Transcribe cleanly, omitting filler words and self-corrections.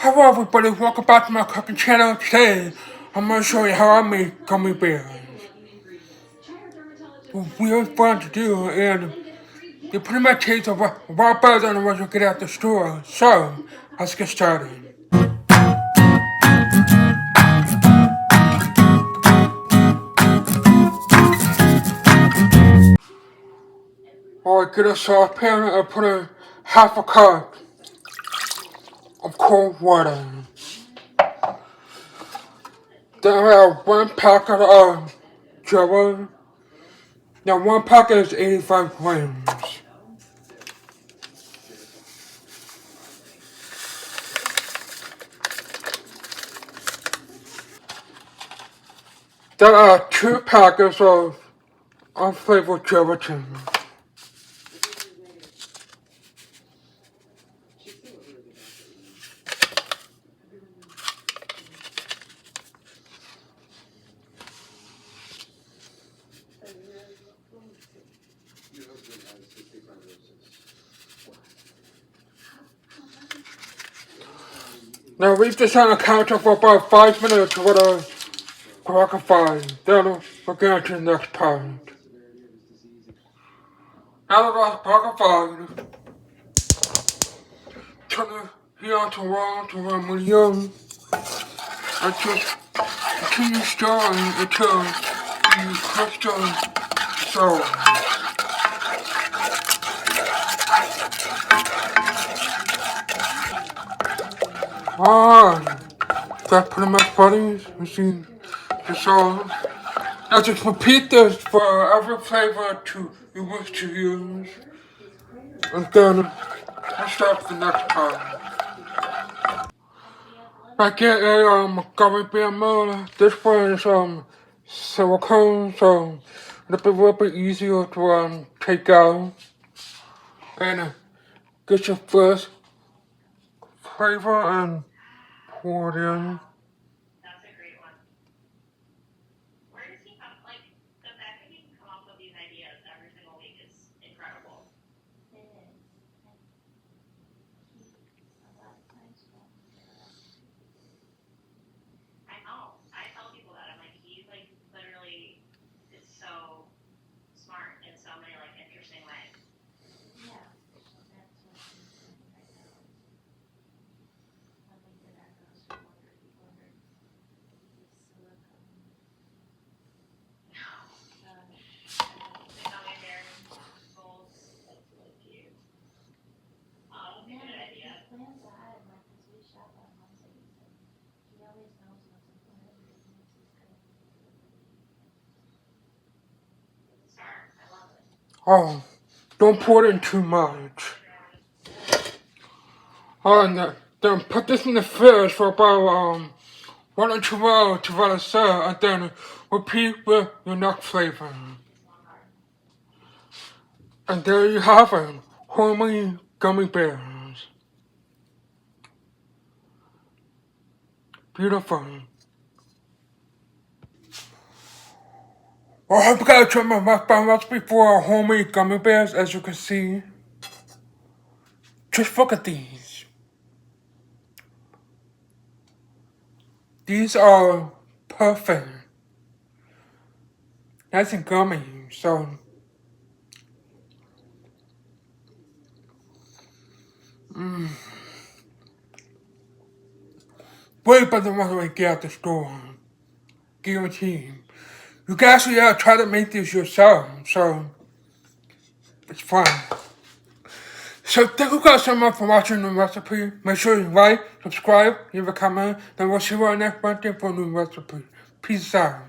Hello everybody, welcome back to my cooking channel. Today, I'm going to show you how I make gummy bears. It's really fun to do, and they pretty much taste a lot better than the ones you get at the store. So, let's get started. Alright, get a saucepan and put in half a cup of cold water. Then I have 1 packet of jello. Now 1 packet is 85 grams. Then I have 2 packets of unflavored gelatin. Now leave this on the counter for about 5 minutes for the crocify. Then we'll get into the next part. Now that that's crocify, turn the heat on to a medium and just continue stirring until the crystal sour. That's pretty much ready. You see the sauce. Now just repeat this for every flavor you wish to use. And then let's start the next part. I get a gummy bear mold. This one is silicone, so it'll be a little bit easier to take out. And get your first flavor and pour it in. That's a great one. Where does he come? Like, the fact that he can come up with these ideas every single week is incredible. It is. A lot of times I know. I tell people that. I'm like, he's like literally is so smart in so many like interesting ways. Yeah. That's what he's doing right now. I think that goes from ordered. The Gummy Bears bowls. That's really cute. Oh, that's a good idea. He plans ahead, like, because we shop on Mondays, and he always knows what's important and thinks he's going to be smart. I love it. Oh, don't pour it in too much. And then put this in the fridge for about 1 or 2 hours to let it set, and then repeat with your next flavor. And there you have it, homemade gummy bears. Beautiful. I hope you guys tried my recipe for homemade gummy bears, as you can see. Just look at these. These are perfect. Nice and gummy, so. Way better than what we get at the store. Guaranteed. You guys should try to make these yourself, so it's fun. So thank you guys so much for watching the recipe. Make sure you like, subscribe, leave a comment, then we'll see you on next Monday for a new recipe. Peace out.